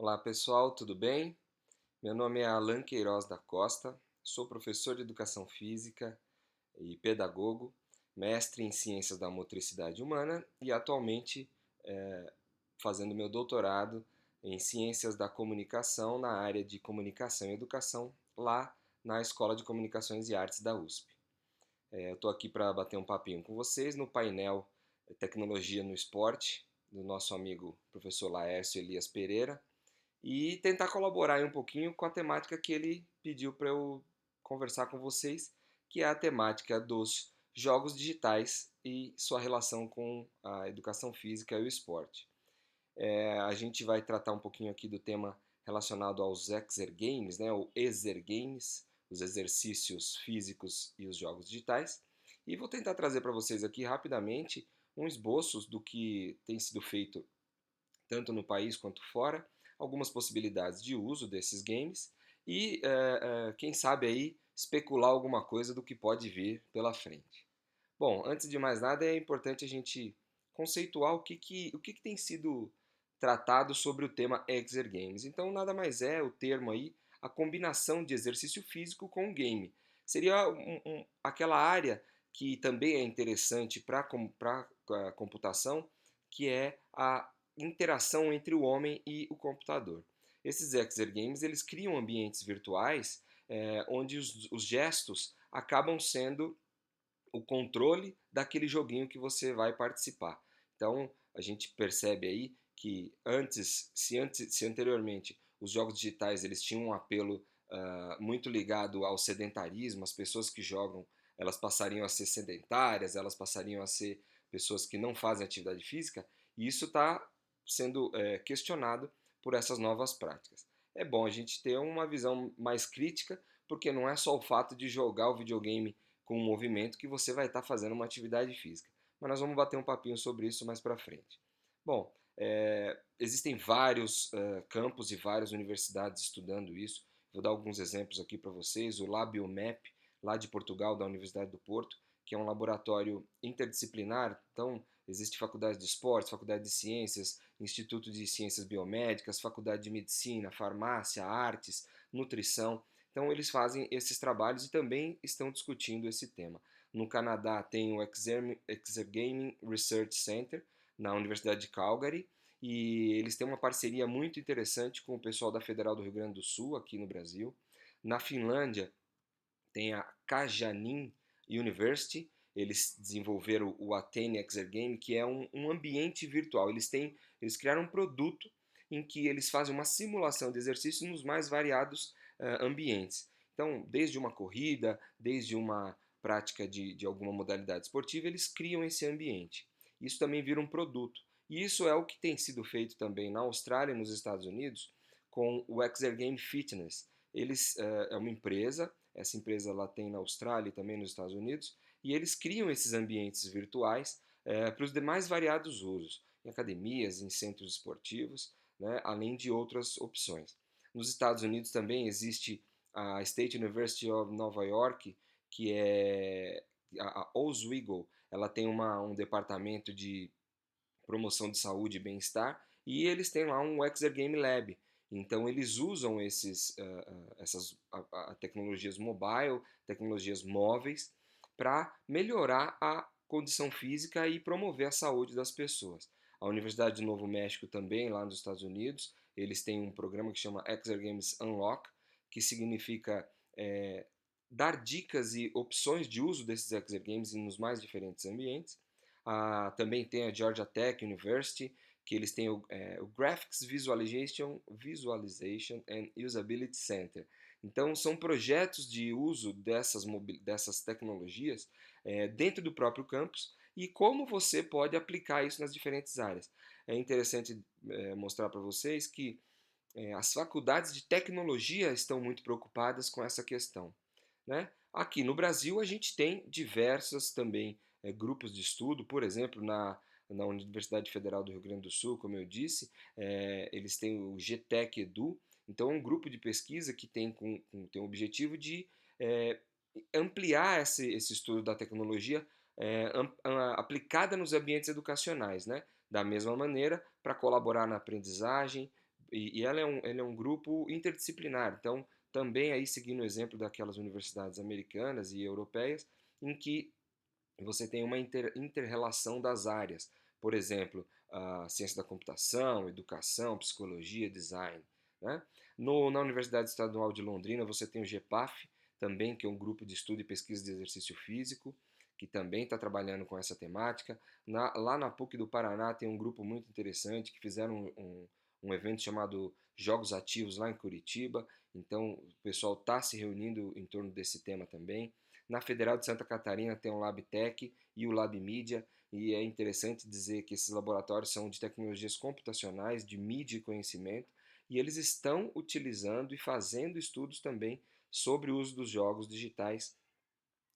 Olá pessoal, tudo bem? Meu nome é Alan Queiroz da Costa, sou professor de Educação Física e pedagogo, mestre em Ciências da Motricidade Humana e atualmente fazendo meu doutorado em Ciências da Comunicação na área de Comunicação e Educação, lá na Escola de Comunicações e Artes da USP. Eu estou aqui para bater um papinho com vocês no painel Tecnologia no Esporte, do nosso amigo professor Laércio Elias Pereira, e tentar colaborar aí um pouquinho com a temática que ele pediu para eu conversar com vocês, que é a temática dos jogos digitais e sua relação com a educação física e o esporte. A gente vai tratar um pouquinho aqui do tema relacionado aos exergames, né, ou exergames, os exercícios físicos e os jogos digitais. E vou tentar trazer para vocês aqui rapidamente um esboço do que tem sido feito tanto no país quanto fora, algumas possibilidades de uso desses games e, quem sabe aí, especular alguma coisa do que pode vir pela frente. Bom, antes de mais nada é importante a gente conceituar o que tem sido tratado sobre o tema exergames. Então, nada mais é o termo aí, a combinação de exercício físico com game. Seria aquela área que também é interessante para a computação, que é a interação entre o homem e o computador. Esses exergames eles criam ambientes virtuais onde os gestos acabam sendo o controle daquele joguinho que você vai participar. Então a gente percebe aí que se anteriormente os jogos digitais eles tinham um apelo muito ligado ao sedentarismo, as pessoas que jogam elas passariam a ser sedentárias, elas passariam a ser pessoas que não fazem atividade física, e isso está sendo questionado por essas novas práticas. É bom a gente ter uma visão mais crítica, porque não é só o fato de jogar o videogame com um movimento que você vai estar fazendo uma atividade física. Mas nós vamos bater um papinho sobre isso mais para frente. Bom, existem vários campos e várias universidades estudando isso. Vou dar alguns exemplos aqui para vocês. O LabioMap, lá de Portugal, da Universidade do Porto, que é um laboratório interdisciplinar. Então, existe faculdade de esportes, faculdade de ciências, instituto de ciências biomédicas, faculdade de medicina, farmácia, artes, nutrição. Então, eles fazem esses trabalhos e também estão discutindo esse tema. No Canadá tem o Exergaming Research Center, na Universidade de Calgary, e eles têm uma parceria muito interessante com o pessoal da Federal do Rio Grande do Sul, aqui no Brasil. Na Finlândia tem a Kajanin University, eles desenvolveram o Athene Exergame, que é um ambiente virtual. Eles criaram um produto em que eles fazem uma simulação de exercício nos mais variados ambientes. Então, desde uma corrida, desde uma prática de alguma modalidade esportiva, eles criam esse ambiente. Isso também vira um produto. E isso é o que tem sido feito também na Austrália e nos Estados Unidos com o Exergame Fitness. Eles é uma empresa, essa empresa ela tem na Austrália e também nos Estados Unidos, e eles criam esses ambientes virtuais para os demais variados usos, em academias, em centros esportivos, né, além de outras opções. Nos Estados Unidos também existe a State University of Nova York, que é a Oswego, ela tem um departamento de promoção de saúde e bem-estar, e eles têm lá um Exergame Lab. Então eles usam essas tecnologias mobile, tecnologias móveis, para melhorar a condição física e promover a saúde das pessoas. A Universidade de Novo México também, lá nos Estados Unidos, eles têm um programa que chama Exergames Unlock, que significa dar dicas e opções de uso desses exergames nos mais diferentes ambientes. Também tem a Georgia Tech University, que eles têm o Graphics Visualization and Usability Center. Então, são projetos de uso dessas tecnologias dentro do próprio campus e como você pode aplicar isso nas diferentes áreas. É interessante mostrar para vocês que as faculdades de tecnologia estão muito preocupadas com essa questão, né? Aqui no Brasil a gente tem diversos também grupos de estudo, por exemplo, na Universidade Federal do Rio Grande do Sul, como eu disse, eles têm o GTEC Edu, então é um grupo de pesquisa que tem o objetivo de ampliar esse estudo da tecnologia aplicada nos ambientes educacionais, né? Da mesma maneira, para colaborar na aprendizagem, e ele é um grupo interdisciplinar, então também aí seguindo o exemplo daquelas universidades americanas e europeias, em que você tem uma inter-relação das áreas. Por exemplo, a ciência da computação, educação, psicologia, design. Né? Na Universidade Estadual de Londrina você tem o GEPAF, também, que é um grupo de estudo e pesquisa de exercício físico, que também está trabalhando com essa temática. Lá na PUC do Paraná tem um grupo muito interessante que fizeram um evento chamado Jogos Ativos lá em Curitiba. Então o pessoal está se reunindo em torno desse tema também. Na Federal de Santa Catarina tem o LabTech e o LabMedia, e é interessante dizer que esses laboratórios são de tecnologias computacionais, de mídia e conhecimento, e eles estão utilizando e fazendo estudos também sobre o uso dos jogos digitais,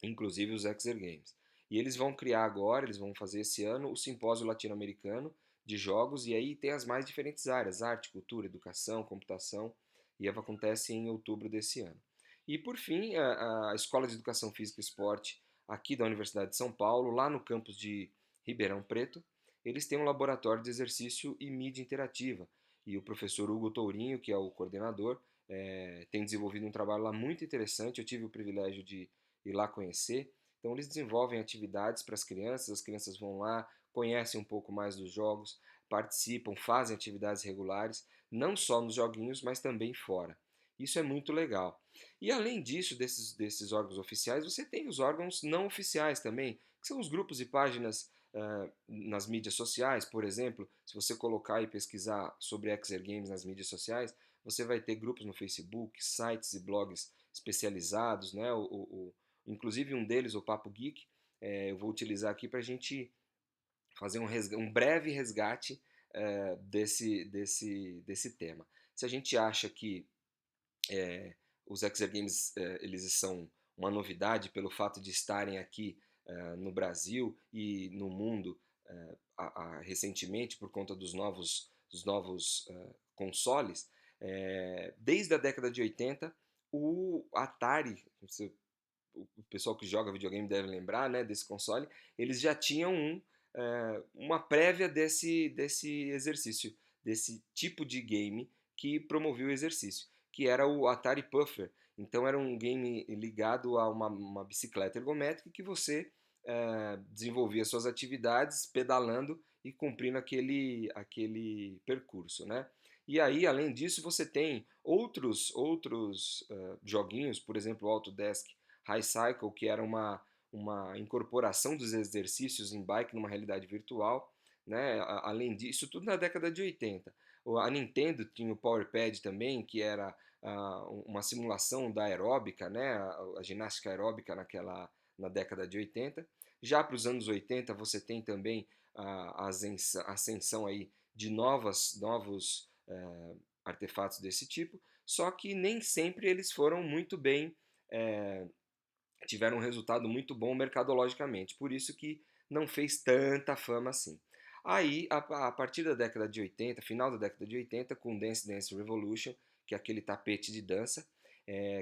inclusive os Exergames. E eles vão criar agora, eles vão fazer esse ano, o Simpósio Latino-Americano de Jogos, e aí tem as mais diferentes áreas, arte, cultura, educação, computação, e acontece em outubro desse ano. E por fim, a Escola de Educação Física e Esporte aqui da Universidade de São Paulo, lá no campus de Ribeirão Preto, eles têm um laboratório de exercício e mídia interativa. E o professor Hugo Tourinho, que é o coordenador, tem desenvolvido um trabalho lá muito interessante. Eu tive o privilégio de ir lá conhecer. Então eles desenvolvem atividades para as crianças vão lá, conhecem um pouco mais dos jogos, participam, fazem atividades regulares, não só nos joguinhos, mas também fora. Isso é muito legal. E além disso, desses órgãos oficiais, você tem os órgãos não oficiais também, que são os grupos e páginas nas mídias sociais. Por exemplo, se você colocar e pesquisar sobre Exergames nas mídias sociais, você vai ter grupos no Facebook, sites e blogs especializados, né? Inclusive um deles, o Papo Geek, eu vou utilizar aqui para a gente fazer um breve resgate desse tema. Se a gente acha que os Exergames eles são uma novidade pelo fato de estarem aqui no Brasil e no mundo recentemente por conta dos novos consoles, desde a década de 80, o Atari, o pessoal que joga videogame deve lembrar, né, desse console, eles já tinham uma prévia desse exercício, desse tipo de game que promovia o exercício, que era o Atari Puffer. Então era um game ligado a uma bicicleta ergométrica que você desenvolvia suas atividades pedalando e cumprindo aquele percurso, né? E aí, além disso, você tem outros joguinhos, por exemplo, o Autodesk High Cycle, que era uma incorporação dos exercícios em bike numa realidade virtual, né? Além disso, tudo na década de 80. A Nintendo tinha o PowerPad também, que era uma simulação da aeróbica, né? A ginástica aeróbica na década de 80. Já para os anos 80 você tem também a ascensão aí de novos artefatos desse tipo, só que nem sempre eles foram muito bem tiveram um resultado muito bom mercadologicamente, por isso que não fez tanta fama assim. Aí, a partir da década de 80, final da década de 80, com Dance Dance Revolution, que é aquele tapete de dança,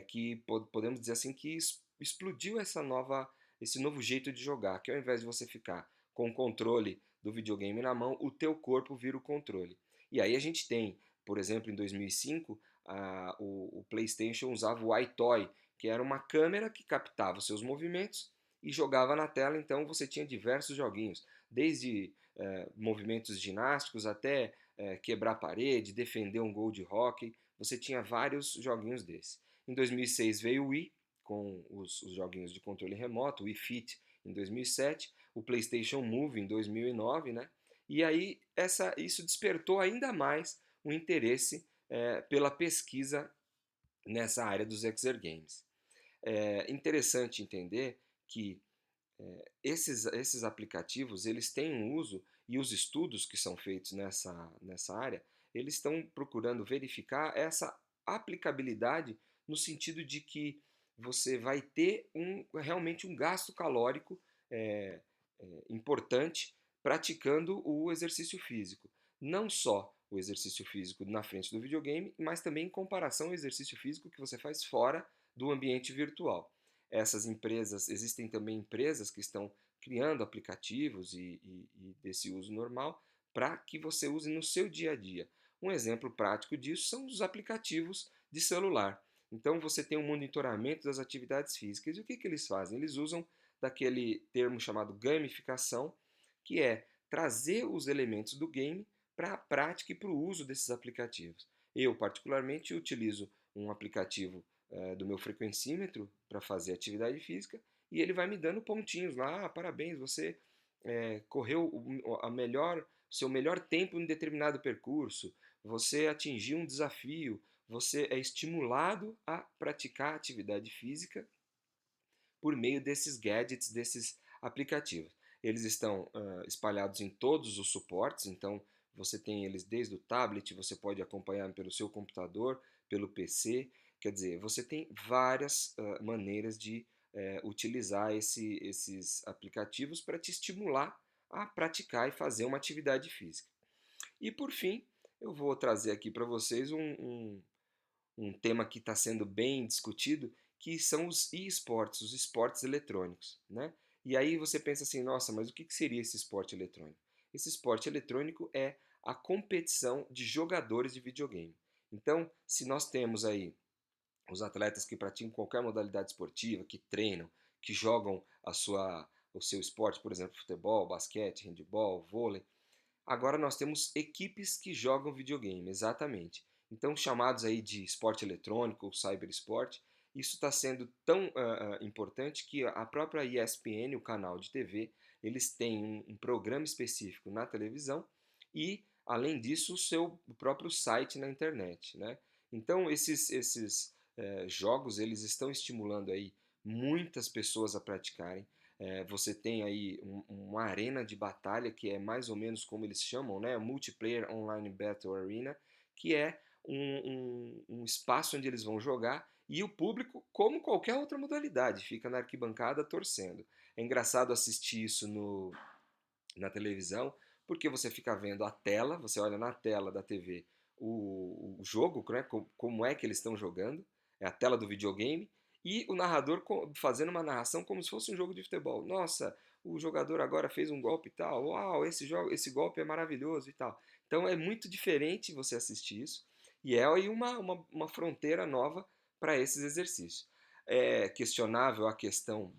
que podemos dizer assim que explodiu esse novo jeito de jogar, que ao invés de você ficar com o controle do videogame na mão, o teu corpo vira o controle. E aí a gente tem, por exemplo, em 2005, o PlayStation usava o iToy, que era uma câmera que captava os seus movimentos e jogava na tela. Então você tinha diversos joguinhos, desde movimentos ginásticos até quebrar parede, defender um gol de hóquei. Você tinha vários joguinhos desses. Em 2006 veio o Wii, com os joguinhos de controle remoto, o Wii Fit em 2007, o PlayStation Move em 2009, né? E aí isso despertou ainda mais o interesse pela pesquisa nessa área dos Exergames. É interessante entender que esses aplicativos eles têm um uso e os estudos que são feitos nessa área, eles estão procurando verificar essa aplicabilidade no sentido de que você vai ter realmente um gasto calórico é, importante praticando o exercício físico. Não só o exercício físico na frente do videogame, mas também em comparação ao exercício físico que você faz fora do ambiente virtual. Existem também empresas que estão criando aplicativos e desse uso normal para que você use no seu dia a dia. Um exemplo prático disso são os aplicativos de celular. Então você tem um monitoramento das atividades físicas. E o que, que eles fazem? Eles usam daquele termo chamado gamificação, que é trazer os elementos do game para a prática e para o uso desses aplicativos. Eu, particularmente, utilizo um aplicativo do meu frequencímetro para fazer atividade física e ele vai me dando pontinhos lá. Ah, parabéns, você correu seu melhor tempo em determinado percurso, você atingiu um desafio, você é estimulado a praticar atividade física por meio desses gadgets, desses aplicativos. Eles estão espalhados em todos os suportes, então você tem eles desde o tablet, você pode acompanhar pelo seu computador, pelo PC, quer dizer, você tem várias maneiras de utilizar esses aplicativos para te estimular a praticar e fazer uma atividade física. E por fim, eu vou trazer aqui para vocês um tema que está sendo bem discutido, que são os esportes, os esportes eletrônicos, né? E aí você pensa assim, nossa, mas o que seria esse esporte eletrônico? Esse esporte eletrônico é a competição de jogadores de videogame. Então, se nós temos aí os atletas que praticam qualquer modalidade esportiva, que treinam, que jogam o seu esporte, por exemplo, futebol, basquete, handebol, vôlei, agora nós temos equipes que jogam videogame, exatamente. Então, chamados aí de esporte eletrônico ou cyberesporte, isso está sendo tão importante que a própria ESPN, o canal de TV, eles têm um programa específico na televisão e, além disso, o próprio site na internet, né? Então, esses jogos, eles estão estimulando aí muitas pessoas a praticarem. Você tem aí uma arena de batalha que é mais ou menos como eles chamam, né? Multiplayer Online Battle Arena, que é um espaço onde eles vão jogar e o público, como qualquer outra modalidade, fica na arquibancada torcendo. É engraçado assistir isso na televisão, porque você fica vendo a tela, você olha na tela da TV o jogo, né, como é que eles estão jogando, é a tela do videogame, e o narrador fazendo uma narração como se fosse um jogo de futebol. Nossa, o jogador agora fez um golpe e tal, uau, esse golpe é maravilhoso e tal. Então é muito diferente você assistir isso, e é aí uma fronteira nova para esses exercícios. É questionável a questão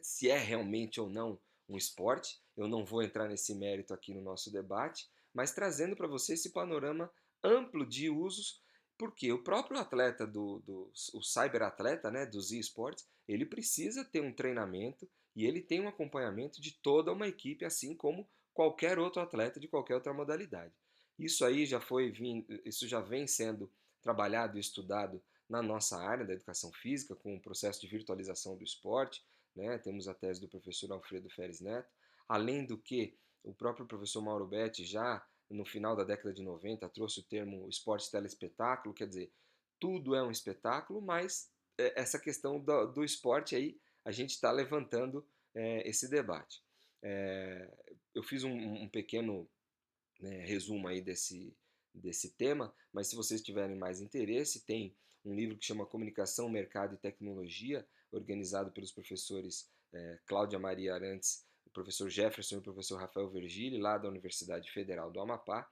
se é realmente ou não um esporte. Eu não vou entrar nesse mérito aqui no nosso debate, mas trazendo para você esse panorama amplo de usos, porque o próprio atleta o cyberatleta, né, dos esportes, ele precisa ter um treinamento e ele tem um acompanhamento de toda uma equipe, assim como qualquer outro atleta de qualquer outra modalidade. Isso aí isso já vem sendo trabalhado e estudado na nossa área da educação física, com o processo de virtualização do esporte, né? Temos a tese do professor Alfredo Feres Neto, além do que o próprio professor Mauro Betti já no final da década de 90 trouxe o termo esporte telespetáculo, quer dizer, tudo é um espetáculo, mas essa questão do esporte aí, a gente está levantando esse debate. Eu fiz um pequeno resumo aí desse tema, mas se vocês tiverem mais interesse, tem um livro que chama Comunicação, Mercado e Tecnologia, organizado pelos professores Cláudia Maria Arantes, o professor Jefferson e o professor Rafael Vergili, lá da Universidade Federal do Amapá,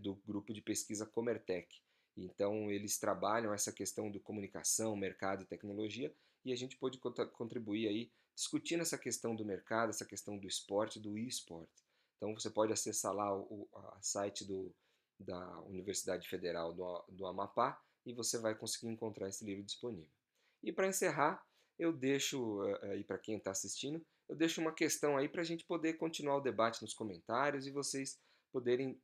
do grupo de pesquisa Comertec. Então, eles trabalham essa questão de comunicação, mercado e tecnologia, e a gente pode contribuir aí discutindo essa questão do mercado, essa questão do esporte, do e-sport. Então você pode acessar lá o site da Universidade Federal do Amapá e você vai conseguir encontrar esse livro disponível. E para encerrar, eu deixo aí para quem está assistindo, eu deixo uma questão aí para a gente poder continuar o debate nos comentários e vocês poderem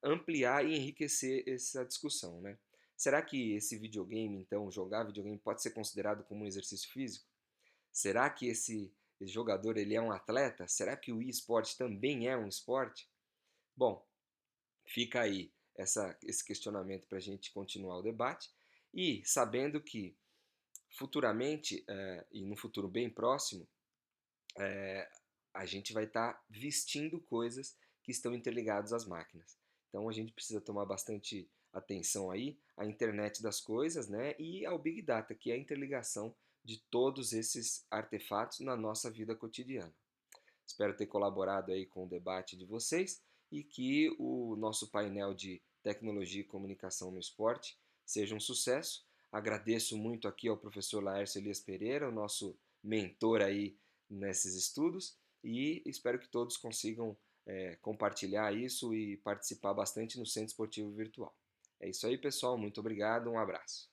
ampliar e enriquecer essa discussão, né? Será que esse videogame, então, jogar videogame pode ser considerado como um exercício físico? Será que esse jogador ele é um atleta? Será que o esporte também é um esporte? Bom, fica aí esse questionamento para a gente continuar o debate e sabendo que futuramente, e num futuro bem próximo, a gente vai estar vestindo coisas que estão interligadas às máquinas. Então a gente precisa tomar bastante atenção aí à internet das coisas, né, e ao Big Data, que é a interligação de todos esses artefatos na nossa vida cotidiana. Espero ter colaborado aí com o debate de vocês e que o nosso painel de tecnologia e comunicação no esporte seja um sucesso. Agradeço muito aqui ao professor Laércio Elias Pereira, o nosso mentor aí nesses estudos, e espero que todos consigam compartilhar isso e participar bastante no Centro Esportivo Virtual. É isso aí, pessoal. Muito obrigado. Um abraço.